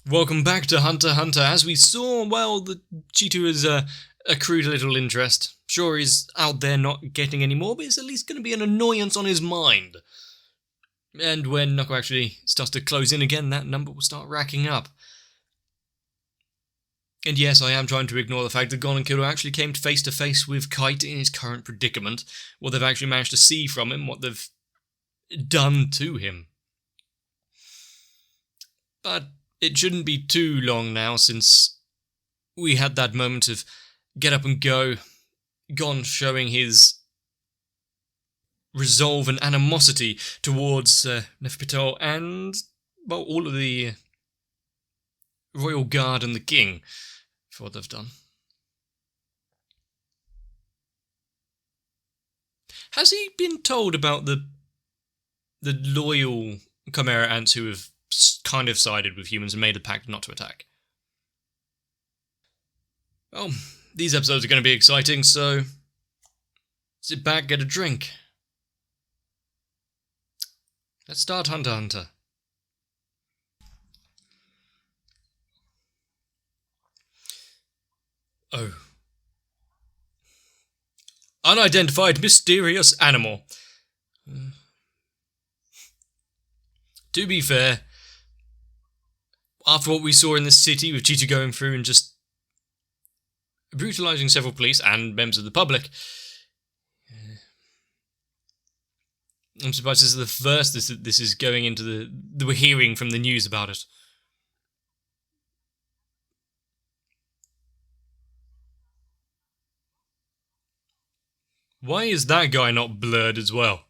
Welcome back to Hunter x Hunter. As we saw, well, the Cheeto has accrued a little interest. Sure, he's out there not getting any more, but it's at least going to be an annoyance on his mind. And when Knuckle actually starts to close in again, that number will start racking up. And yes, I am trying to ignore the fact that Gon and Kiddo actually came face to face with Kite in his current predicament, what they've actually managed to see from him, what they've done to him. But it shouldn't be too long now since we had that moment of get up and go, Gon showing his resolve and animosity towards Neferpitou and, well, all of the Royal Guard and the King for what they've done. Has he been told about the loyal Chimera ants who have kind of sided with humans and made a pact not to attack? Well, these episodes are going to be exciting, so sit back, get a drink. Let's start Hunter x Hunter. Oh. Unidentified mysterious animal. To be fair, after what we saw in the city with Cheetah going through and just brutalising several police and members of the public, I'm surprised this is the first this is going into we're hearing from the news about it. Why is that guy not blurred as well?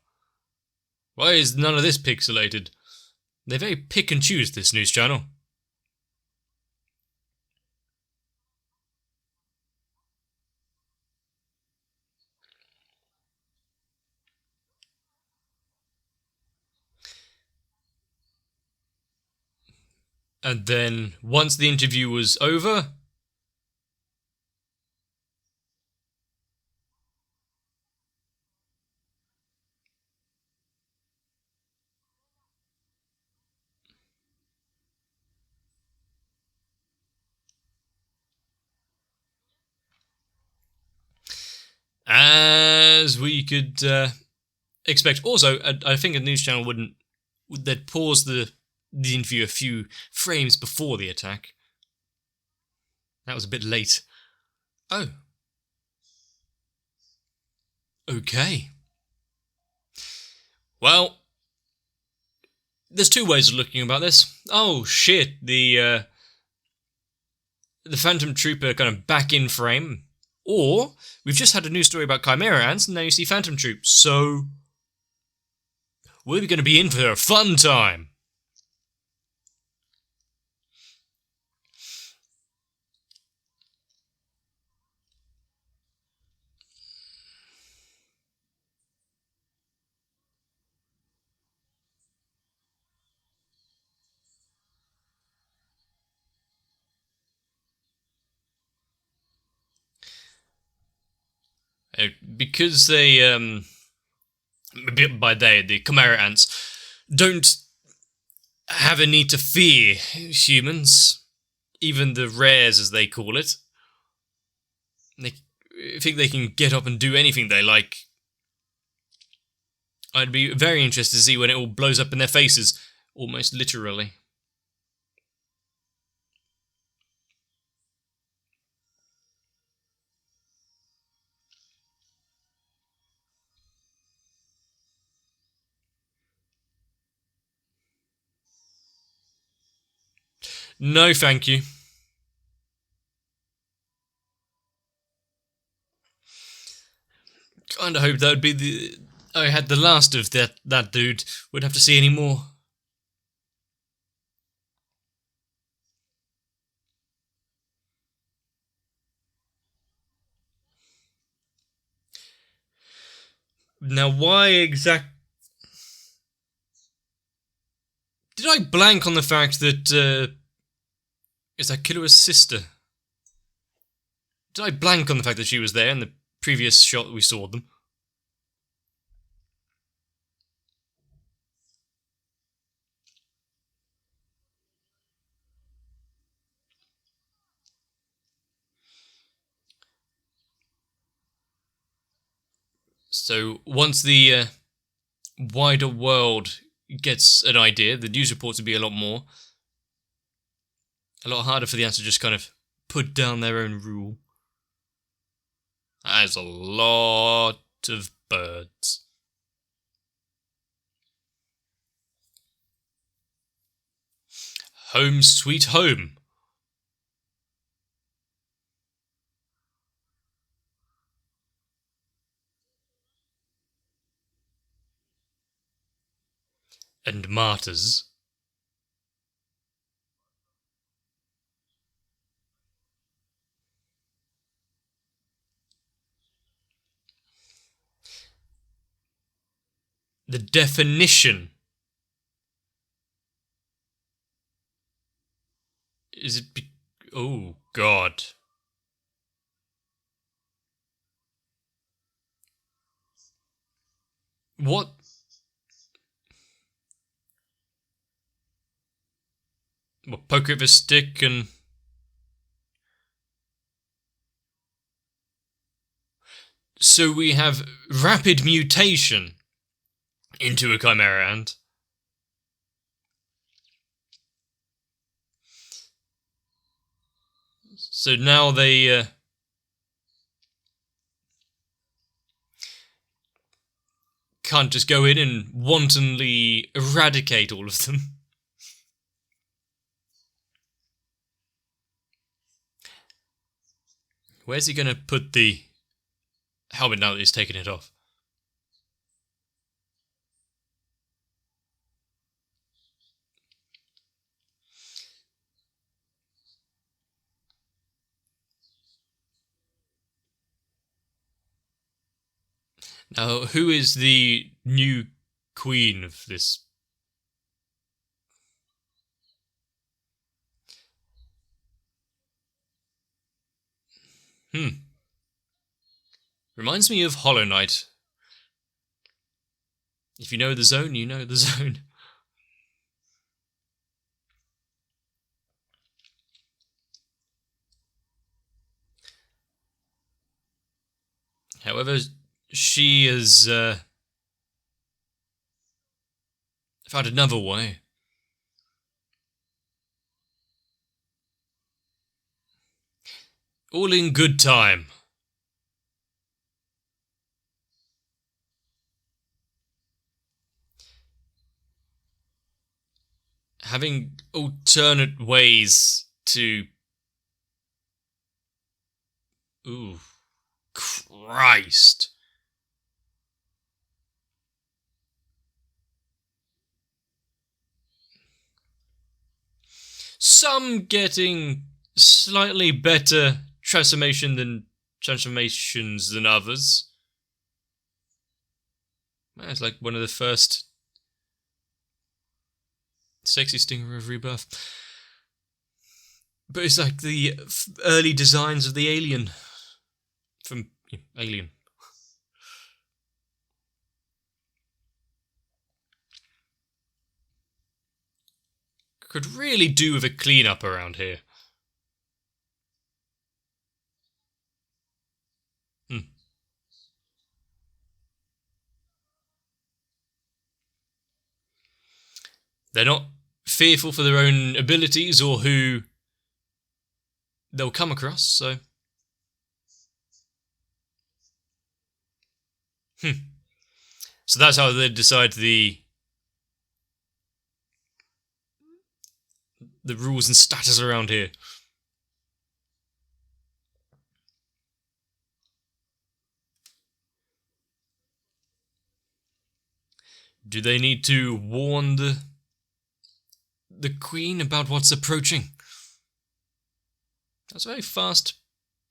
Why is none of this pixelated? They very pick and choose, this news channel. And then, once the interview was over, as we could expect. Also, I think a news channel they'd pause the interview a few frames before the attack. That was a bit late. Oh. Okay. Well, there's two ways of looking about this. Oh shit, the Phantom Trooper kind of back in frame. Or, we've just had a news story about Chimera ants, and now you see Phantom Troops, so we're going to be in for a fun time. Because they, the Chimera ants, don't have a need to fear humans, even the rares as they call it. They think they can get up and do anything they like. I'd be very interested to see when it all blows up in their faces, almost literally. No, thank you. Kinda hoped that would be I had the last of that dude. Wouldn't have to see any more. Now, why exact... Did I blank on the fact that, is that Killua's sister? Did I blank on the fact that she was there in the previous shot that we saw them? So once the wider world gets an idea, the news reports would be a lot harder for the ants to just kind of put down their own rule. That's a lot of birds. Home sweet home. And martyrs. The definition. Is it... oh, God. What? What, poke it with a stick and... So we have rapid mutation into a chimera ant. So now they can't just go in and wantonly eradicate all of them. Where's he going to put the helmet now that he's taken it off? Now, who is the new queen of this? Reminds me of Hollow Knight. If you know the zone, you know the zone. However, she has found another way. All in good time. Having alternate ways to... ooh, Christ. Some getting slightly better transformations than others. Man, it's like one of the first sexy stinger of Rebirth. But it's like the early designs of the alien from Alien. Could really do with a clean-up around here. They're not fearful for their own abilities or who they'll come across, so... So that's how they decide the rules and status around here. Do they need to warn the Queen about what's approaching? That's a very fast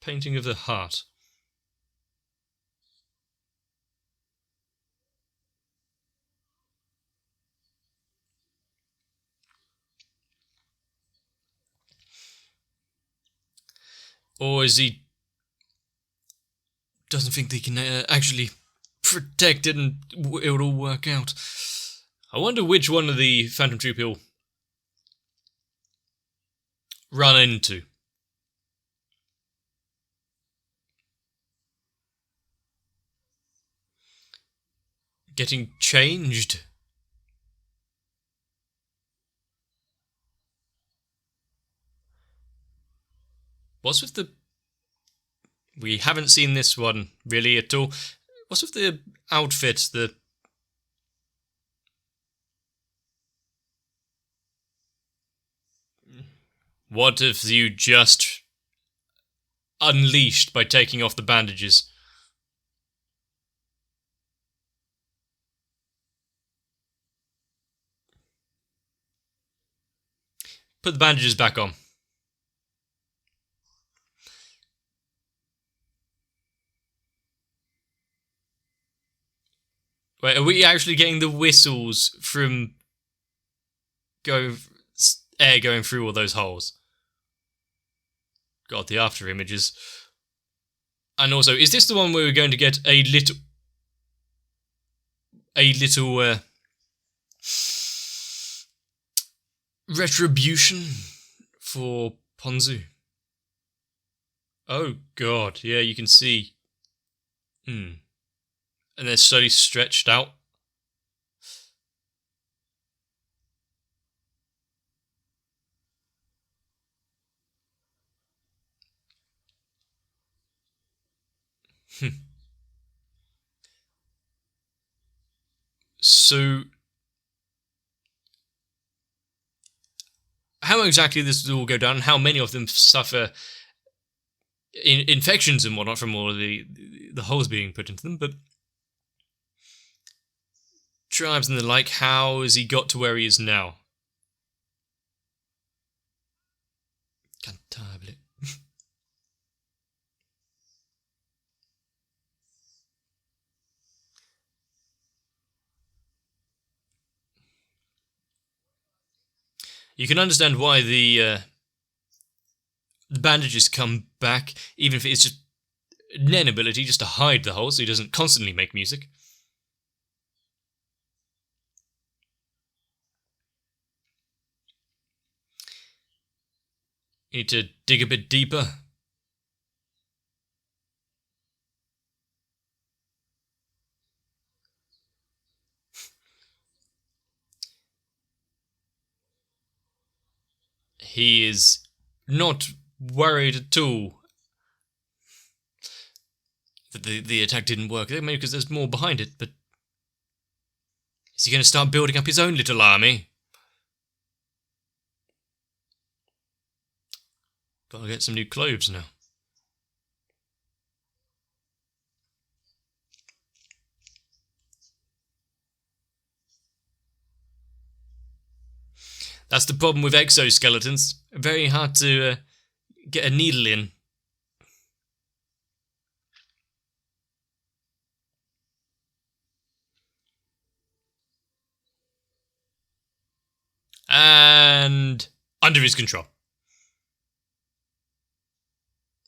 painting of the heart. Or is he... doesn't think they can actually protect it and it'll all work out? I wonder which one of the Phantom Troop he'll run into. getting changed. What's with the... We haven't seen this one really at all. What's with the outfit? What if you just unleashed by taking off the bandages? Put the bandages back on. Wait, are we actually getting the whistles from air going through all those holes? God, the after images. And also, is this the one where we're going to get a little retribution for Ponzu? Oh God, yeah, you can see. And they're slowly stretched out. So, how exactly this will all go down, and how many of them suffer infections and whatnot from all of the holes being put into them, but tribes and the like, how has he got to where he is now? Cantabile. You can understand why the bandages come back, even if it's just an inability just to hide the hole so he doesn't constantly make music. You need to dig a bit deeper. He is not worried at all that the attack didn't work. Maybe because there's more behind it, but is he going to start building up his own little army? Gotta get some new clothes now. That's the problem with exoskeletons. Very hard to get a needle in. And under his control.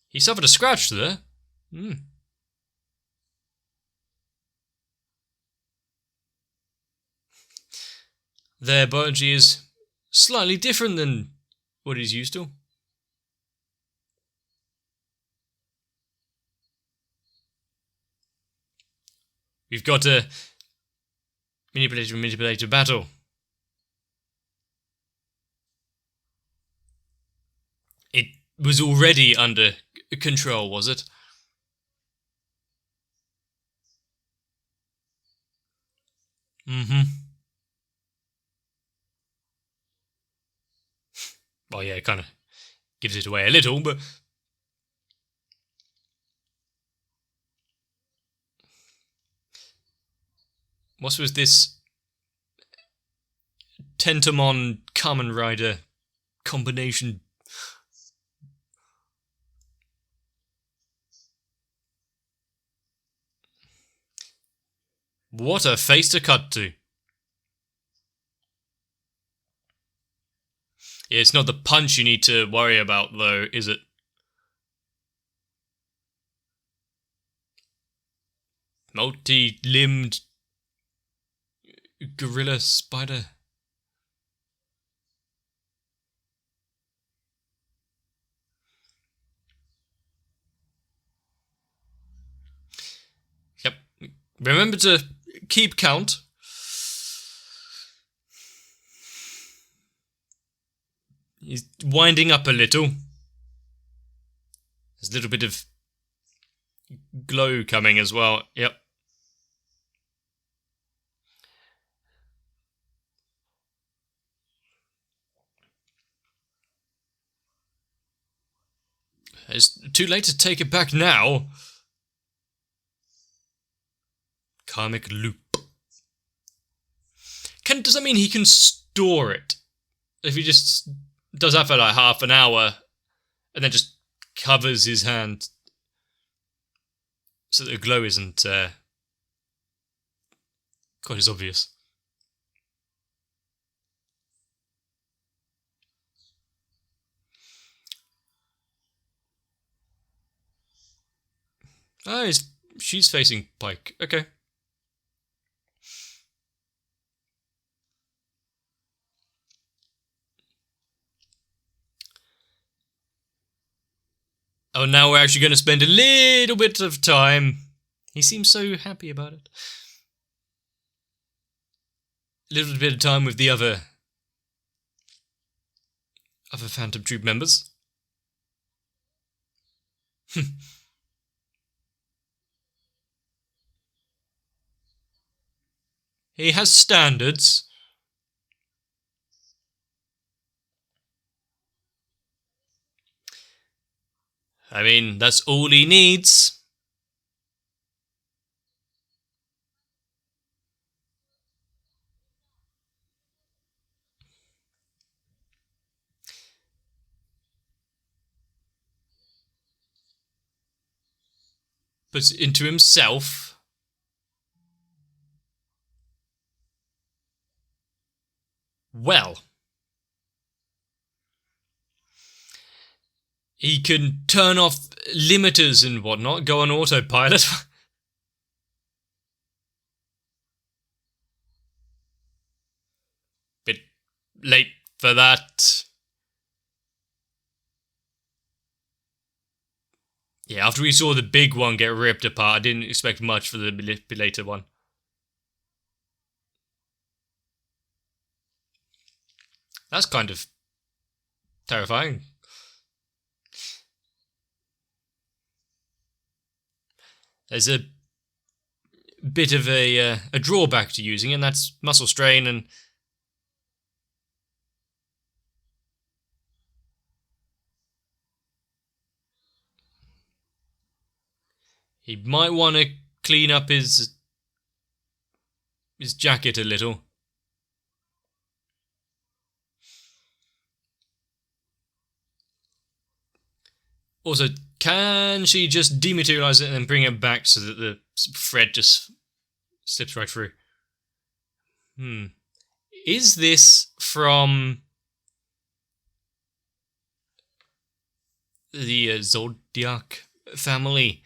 He suffered a scratch there. Their biology is slightly different than what he's used to. We've got a manipulator battle. It was already under control, was it? Well, yeah, it kind of gives it away a little, but... What was this Tentamon Kamen Rider combination? What a face to cut to. Yeah, it's not the punch you need to worry about, though, is it? Multi-limbed gorilla spider. Yep. Remember to keep count. He's winding up a little. There's a little bit of glow coming as well. Yep. It's too late to take it back now. Karmic loop. Does that mean he can store it? If he just does that for like half an hour and then just covers his hand so that the glow isn't quite as obvious. Ah, she's facing Pike. Okay. Oh, now we're actually going to spend a little bit of time. He seems so happy about it. A little bit of time with the other Phantom Troop members. He has standards. I mean, that's all he needs. But into himself. Well. He can turn off limiters and whatnot, go on autopilot. Bit late for that. Yeah, after we saw the big one get ripped apart, I didn't expect much for the later one. That's kind of terrifying. There's a bit of a drawback to using it, and that's muscle strain and... He might want to clean up his jacket a little. Also, can she just dematerialize it and then bring it back so that the thread just slips right through? Is this from the Zodiac family?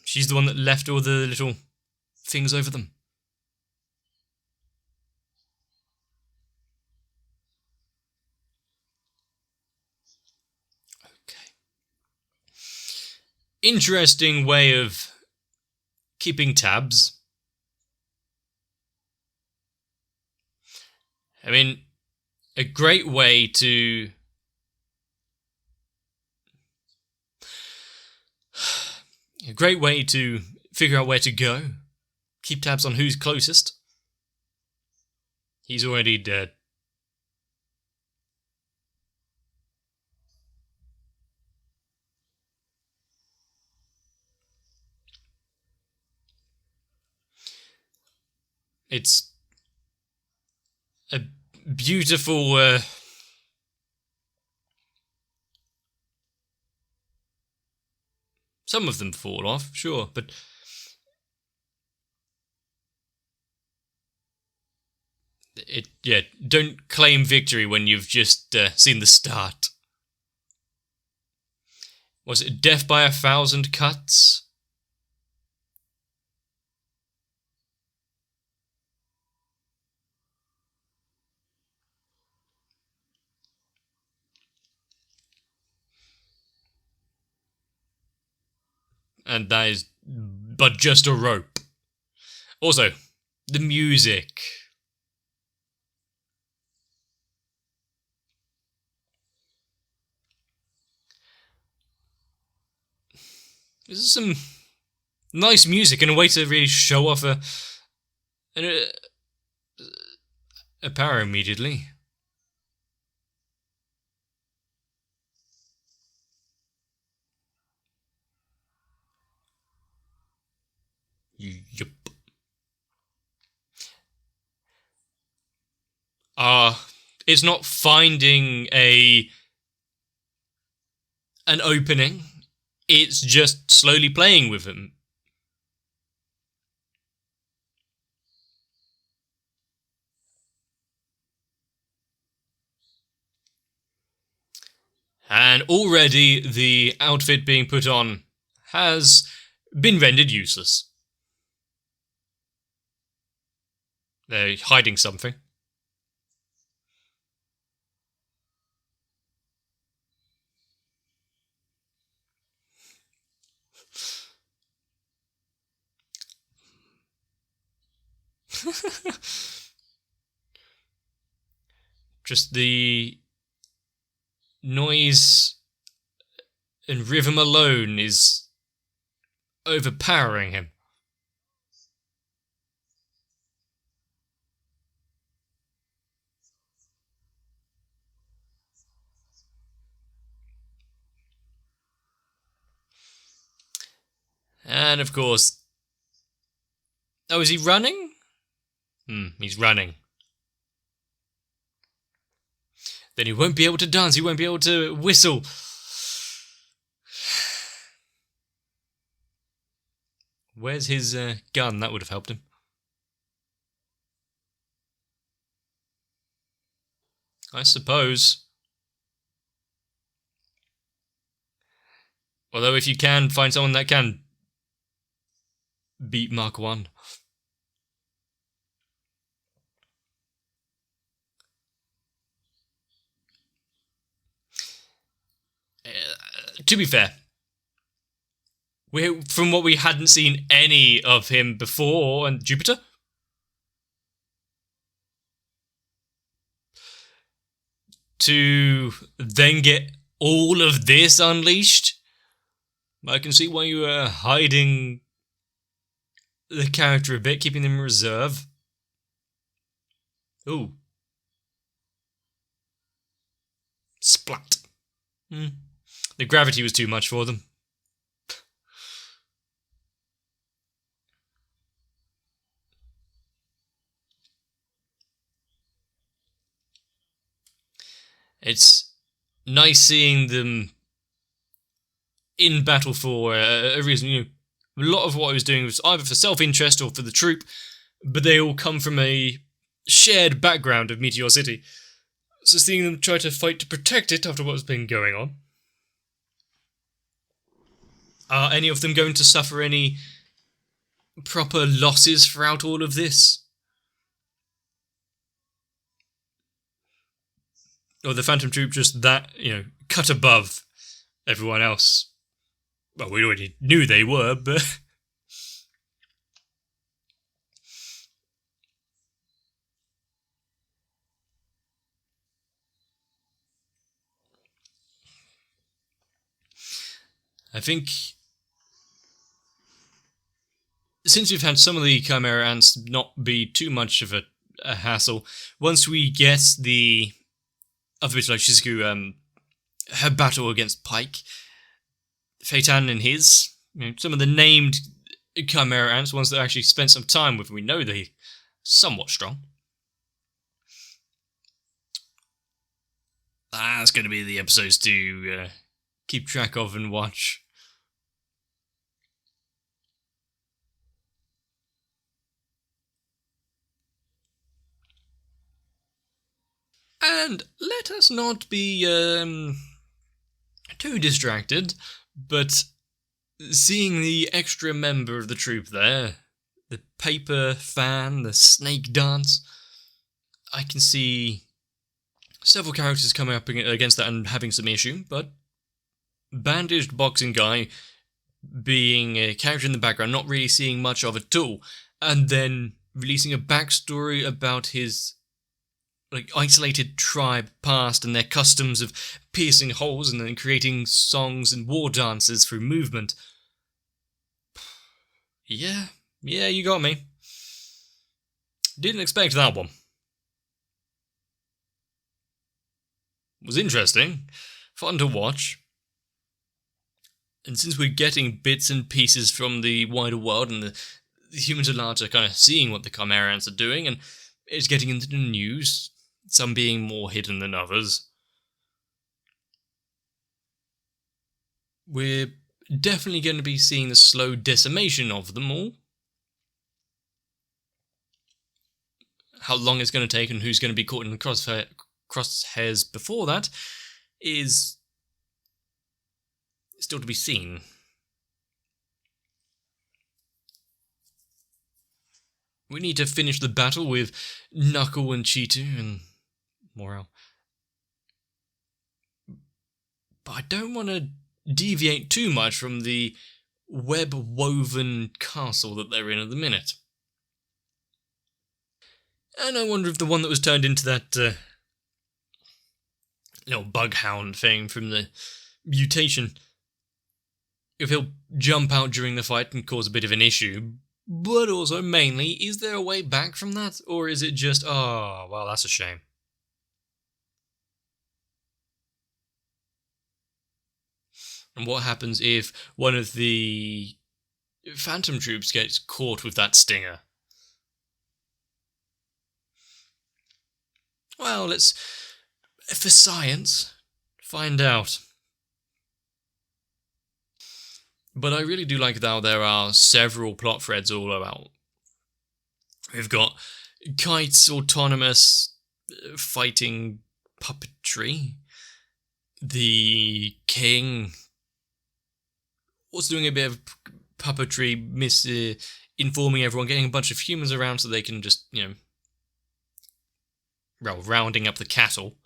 She's the one that left all the little things over them. Interesting way of keeping tabs. I mean, a great way to... A great way to figure out where to go. Keep tabs on who's closest. He's already dead. It's a beautiful... Some of them fall off, sure, but... don't claim victory when you've just seen the start. Was it death by 1,000 cuts? And that is but just a rope. Also, The music. This is some nice music and a way to really show off a power immediately. Yup. It's not finding an opening. It's just slowly playing with him. And already the outfit being put on has been rendered useless. They're hiding something. Just the noise and rhythm alone is overpowering him. And of course... Oh, is he running? He's running. Then he won't be able to dance, he won't be able to whistle. Where's his gun? That would have helped him. I suppose. Although if you can find someone that can beat Mark 1. To be fair, from what we hadn't seen any of him before on Jupiter. To then get all of this unleashed, I can see why you were hiding the character a bit, keeping them in reserve. Ooh. Splat. The gravity was too much for them. It's nice seeing them in battle for a reason. You know, a lot of what I was doing was either for self-interest or for the troop, but they all come from a shared background of Meteor City. So seeing them try to fight to protect it after what's been going on. Are any of them going to suffer any proper losses throughout all of this? Or the Phantom Troop just that, cut above everyone else? Well, we already knew they were, but... I think... Since we've had some of the Chimera Ants not be too much of a hassle, once we get the other bits like Shizuku, her battle against Pike, Phaeton and his, some of the named Chimera Ants, ones that actually spent some time with, we know they're somewhat strong. That's going to be the episodes to keep track of and watch. And let us not be too distracted, but seeing the extra member of the troop there, the paper fan, the snake dance, I can see several characters coming up against that and having some issue, but bandaged boxing guy being a character in the background, not really seeing much of at all, and then releasing a backstory about his isolated tribe past and their customs of piercing holes and then creating songs and war dances through movement. Yeah, you got me. Didn't expect that one. Was interesting, fun to watch. And since we're getting bits and pieces from the wider world and the humans at large are kind of seeing what the Chimerans are doing, and it's getting into the news, some being more hidden than others, we're definitely going to be seeing the slow decimation of them all. How long it's going to take and who's going to be caught in the crosshairs before that is still to be seen. We need to finish the battle with Knuckle and Cheetu and Morale. But I don't want to deviate too much from the web-woven castle that they're in at the minute. And I wonder if the one that was turned into that little bughound thing from the mutation, if he'll jump out during the fight and cause a bit of an issue. But also, mainly, is there a way back from that? Or is it just, oh, well, that's a shame. And what happens if one of the Phantom troops gets caught with that stinger? Well, let's, for science, find out. But I really do like how there are several plot threads all about. We've got Kite's autonomous fighting puppetry. The king was doing a bit of puppetry, informing everyone, getting a bunch of humans around so they can just, rounding up the cattle.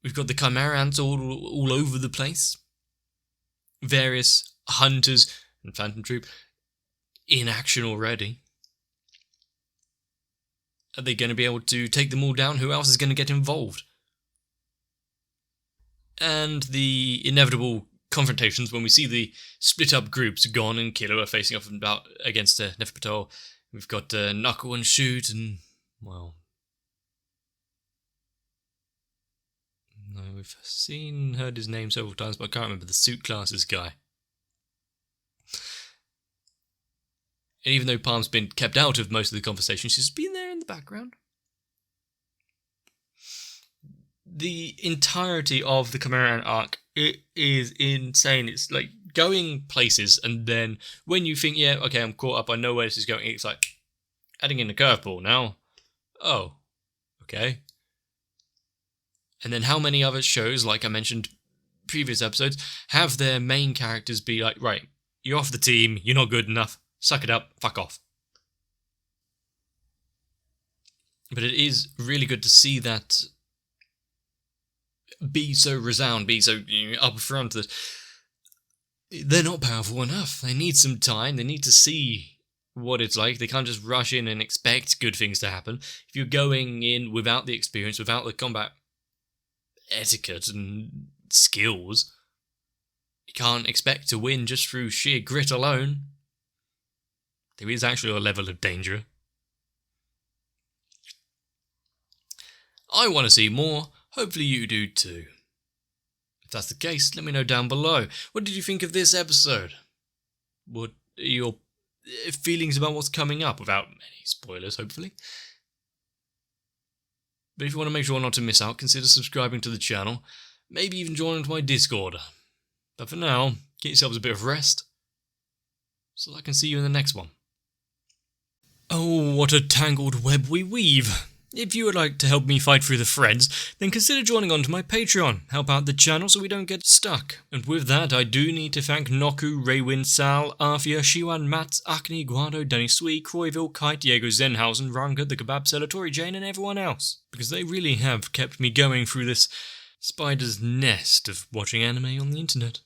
We've got the Chimerans all over the place. Various hunters and Phantom Troop in action already. Are they going to be able to take them all down? Who else is going to get involved? And the inevitable confrontations when we see the split-up groups, Gon and Killer, are facing off against Neferpator. We've got Knuckle and Shoot and, well... No, we've heard his name several times, but I can't remember the suit classes guy. And even though Palm's been kept out of most of the conversation, she's been there in the background. The entirety of the Chimeran arc, it is insane. It's like going places, and then when you think, yeah, okay, I'm caught up, I know where this is going, it's like adding in a curveball now. Oh, okay. And then how many other shows, like I mentioned previous episodes, have their main characters be like, right, you're off the team, you're not good enough, suck it up, fuck off. But it is really good to see that be so resound, be so up front that they're not powerful enough. They need some time, they need to see what it's like. They can't just rush in and expect good things to happen. If you're going in without the experience, without the combat etiquette and skills, you can't expect to win just through sheer grit alone. There is actually a level of danger. I want to see more. Hopefully you do too. If that's the case, let me know down below. What did you think of this episode? What are your feelings about what's coming up, without any spoilers, hopefully? But if you want to make sure not to miss out, consider subscribing to the channel. Maybe even join into my Discord. But for now, get yourselves a bit of rest, so I can see you in the next one. Oh, what a tangled web we weave. If you would like to help me fight through the threads, then consider joining onto my Patreon. Help out the channel so we don't get stuck. And with that, I do need to thank Noku, Raywin, Sal, Arthia, Shiwan, Mats, Acne, Guado, Danny Sui, Croyville, Kite, Diego Zenhausen, Ranga, the Kebab Seller, Tori Jane, and everyone else. Because they really have kept me going through this spider's nest of watching anime on the internet.